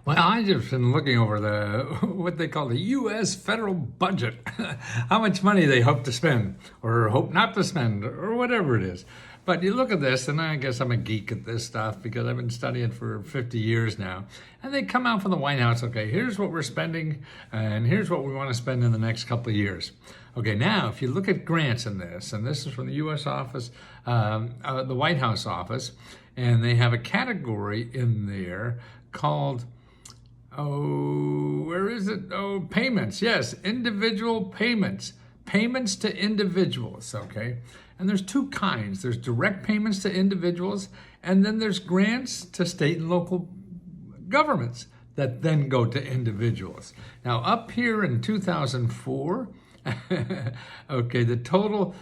Well, I just been looking over the what they call the U.S. federal budget, how much money they hope to spend or hope not to spend or whatever it is. But you look at this, and I guess I'm a geek at this stuff because I've been studying for 50 years now. And they come out from the White House, okay, here's what we're spending, and here's what we want to spend in the next couple of years. Okay, now if you look at grants in this, and this is from the U.S. office, the White House office, and they have a category in there called where is it? Oh, payments. Yes, individual payments. Payments to individuals, okay? And there's two kinds. There's direct payments to individuals, and then there's grants to state and local governments that then go to individuals. Now, up here in 2004, okay, the total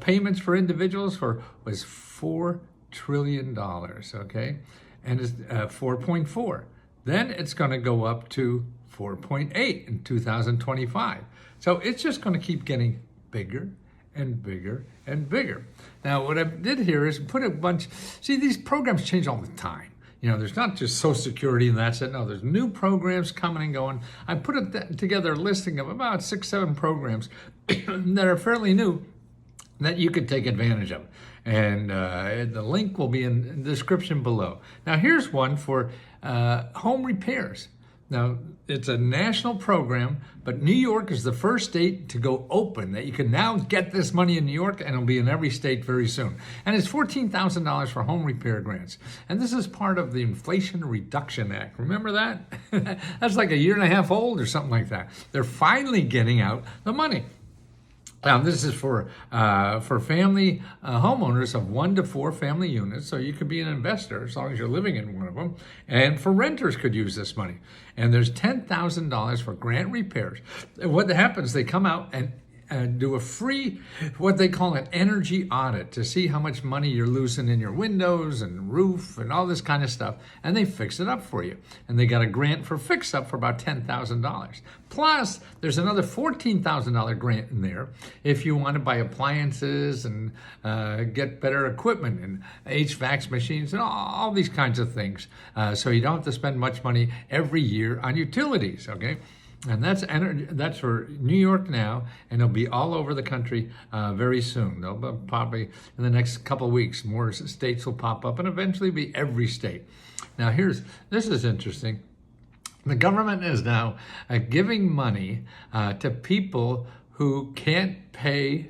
payments for individuals was $4 trillion, okay? And it's 4.4. Then it's going to go up to 4.8 in 2025. So it's just going to keep getting bigger and bigger and bigger. Now, what I did here is put a bunch, see, these programs change all the time. You know, there's not just Social Security and that's it. No, there's new programs coming and going. I put together a listing of about 6-7 programs that are fairly new that you could take advantage of. And the link will be in the description below. Now, here's one for home repairs. Now, it's a national program, but New York is the first state to go open that you can now get this money in New York, and it'll be in every state very soon. And it's $14,000 for home repair grants. And this is part of the Inflation Reduction Act. Remember that? That's like a year and a half old or something like that. They're finally getting out the money. This is for family homeowners of 1 to 4 family units, so you could be an investor as long as you're living in one of them. And for renters could use this money. And there's $10,000 for grant repairs. What happens, they come out and do a free, what they call an energy audit to see how much money you're losing in your windows and roof and all this kind of stuff. And they fix it up for you. And they got a grant for fix up for about $10,000. Plus, there's another $14,000 grant in there if you want to buy appliances and get better equipment and HVAC machines and all these kinds of things. So you don't have to spend much money every year on utilities, okay? And that's for New York now, and it'll be all over the country very soon. They'll probably, in the next couple of weeks, more states will pop up, and eventually be every state. Now, this is interesting. The government is now giving money to people who can't pay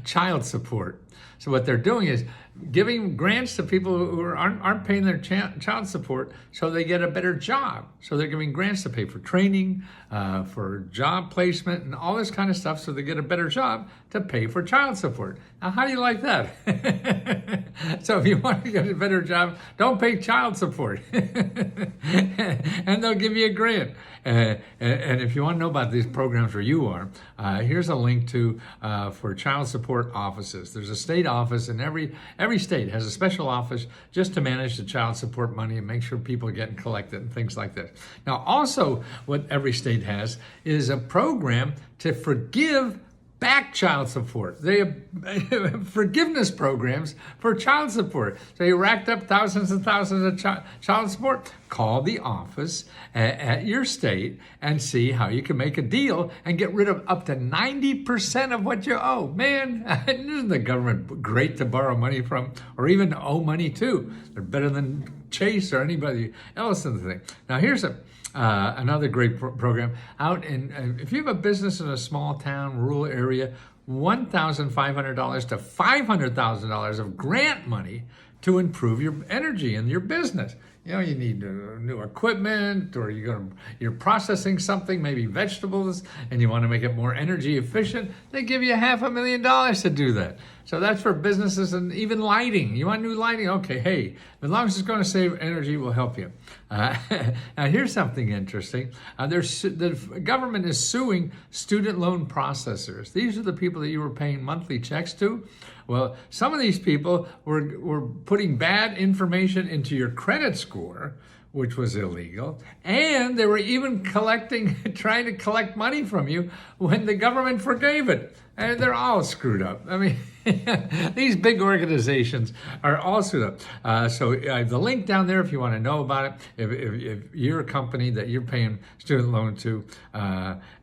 child support. So what they're doing is giving grants to people who aren't paying their child support so they get a better job. So they're giving grants to pay for training, for job placement, and all this kind of stuff so they get a better job to pay for child support. Now, how do you like that? So if you want to get a better job, don't pay child support. And they'll give you a grant. And if you want to know about these programs where you are, here's a link to for child support offices. There's a state office, and every state has a special office just to manage the child support money and make sure people are getting collected and things like this. Now, also what every state has is a program to forgive back child support. They have forgiveness programs for child support. So you racked up thousands and thousands of child support. Call the office at your state and see how you can make a deal and get rid of up to 90% of what you owe. Man, isn't the government great to borrow money from, or even owe money to? They're better than Chase or anybody else in the thing. Now, here's another great program out in, if you have a business in a small town, rural area, $1,500 to $500,000 of grant money to improve your energy in your business. You know, you need new equipment, or you're processing something, maybe vegetables, and you want to make it more energy efficient. They give you $500,000 to do that. So that's for businesses, and even lighting. You want new lighting? Okay, hey, as long as it's going to save energy, we'll help you. Now, here's something interesting. The government is suing student loan processors. These are the people that you were paying monthly checks to. Well, some of these people were putting bad information into your credit score, which was illegal, and they were even trying to collect money from you when the government forgave it. And they're all screwed up. I mean, These big organizations are all screwed up. So I have the link down there if you want to know about it. If you're a company that you're paying student loan to,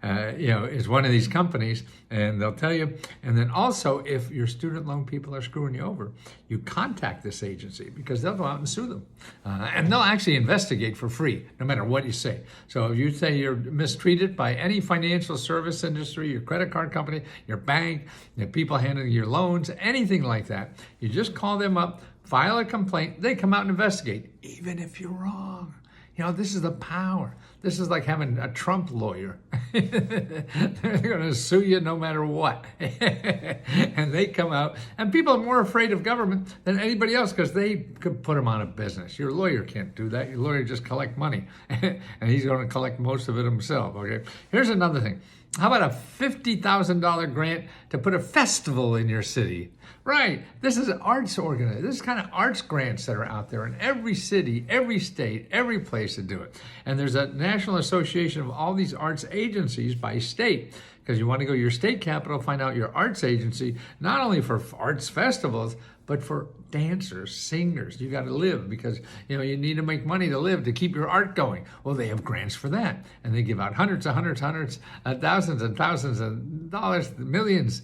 is one of these companies, and they'll tell you. And then also, if your student loan people are screwing you over, you contact this agency because they'll go out and sue them. And they'll actually investigate for free, no matter what you say. So if you say you're mistreated by any financial service industry, your credit card company, your bank, the people handling your loans, anything like that, you just call them up, file a complaint, they come out and investigate, even if you're wrong. This is the power. This is like having a Trump lawyer. They're going to sue you no matter what. And they come out, and people are more afraid of government than anybody else because they could put them out of business. Your lawyer can't do that. Your lawyer just collect money, and he's going to collect most of it himself. Okay. Here's another thing. How about a $50,000 grant to put a festival in your city? Right. This is arts organization. This is kind of arts grants that are out there in every city, every state, every place to do it. And there's a national association of all these arts agencies by state, because you want to go to your state capital, find out your arts agency, not only for arts festivals, but for dancers, singers. You got to live because, you need to make money to live, to keep your art going. Well, they have grants for that. And they give out hundreds, thousands and thousands of dollars, millions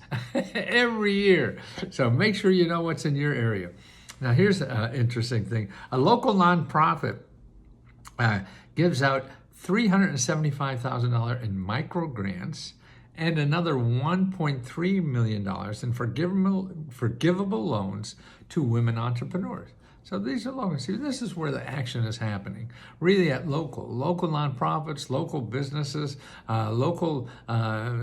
every year. So make sure you know what's in your area. Now, here's an interesting thing. A local nonprofit gives out $375,000 in micro grants and another $1.3 million in forgivable loans to women entrepreneurs. So these are loans. See, this is where the action is happening. Really at local nonprofits, local businesses, local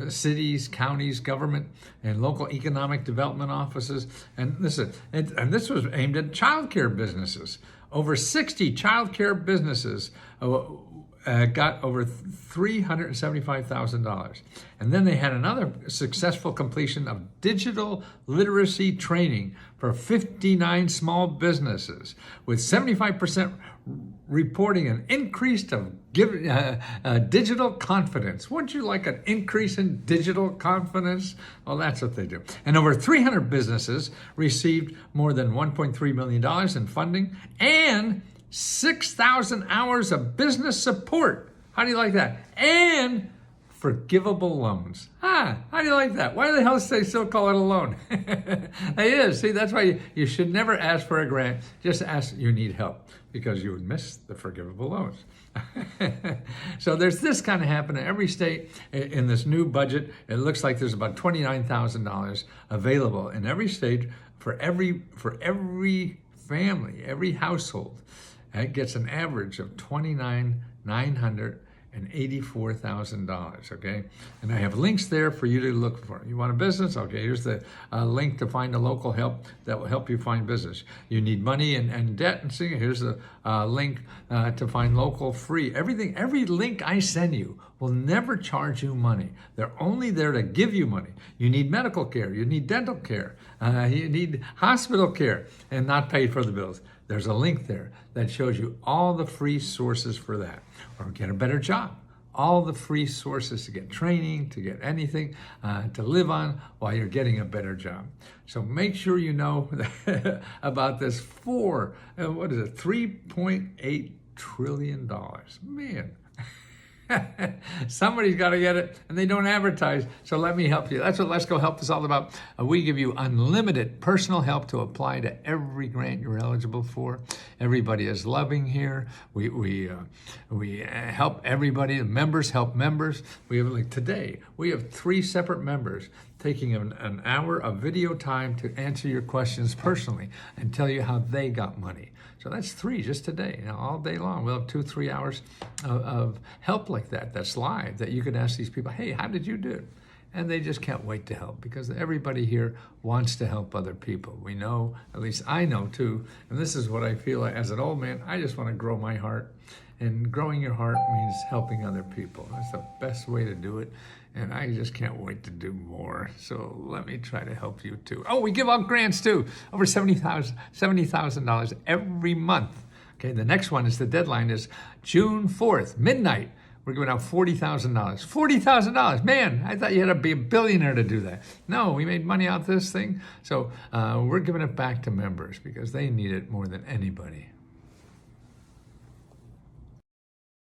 cities, counties, government, and local economic development offices. And listen, and this was aimed at childcare businesses. Over 60 childcare businesses got over $375,000. And then they had another successful completion of digital literacy training for 59 small businesses, with 75% reporting an increase of digital confidence. Wouldn't you like an increase in digital confidence? Well, that's what they do. And over 300 businesses received more than $1.3 million in funding and 6,000 hours of business support. How do you like that? And forgivable loans. How do you like that? Why the hell they still call it a loan? It is. See, that's why you should never ask for a grant. Just ask you need help, because you would miss the forgivable loans. So there's this kind of happening in every state. In this new budget, it looks like there's about $29,000 available in every state for every family, every household. It gets an average of $29,984,000, okay? And I have links there for you to look for. You want a business? Okay, here's the link to find a local help that will help you find business. You need money and debt, and see, here's the link to find local free. Every link I send you will never charge you money. They're only there to give you money. You need medical care, you need dental care, you need hospital care, and not pay for the bills. There's a link there that shows you all the free sources for that, or get a better job. All the free sources to get training, to get anything, to live on while you're getting a better job. So make sure you know about this $3.8 trillion. Man. Somebody's got to get it, and they don't advertise, so let me help you. That's what Let's Go Help is all about. We give you unlimited personal help to apply to every grant you're eligible for. Everybody is loving here. We help everybody. The members help members. We have, like today, we have 3 separate members taking an hour of video time to answer your questions personally and tell you how they got money. So that's 3 just today, all day long. We'll have 2-3 hours of help like that. That's live, that you can ask these people, hey, how did you do it? And they just can't wait to help, because everybody here wants to help other people. We know, at least I know too, and this is what I feel like as an old man. I just want to grow my heart. And growing your heart means helping other people. That's the best way to do it. And I just can't wait to do more. So let me try to help you too. Oh, we give out grants too. Over $70,000 every month. Okay, the next one is, the deadline is June 4th, midnight. We're giving out $40,000. $40,000, man! I thought you had to be a billionaire to do that. No, we made money out of this thing, so we're giving it back to members because they need it more than anybody.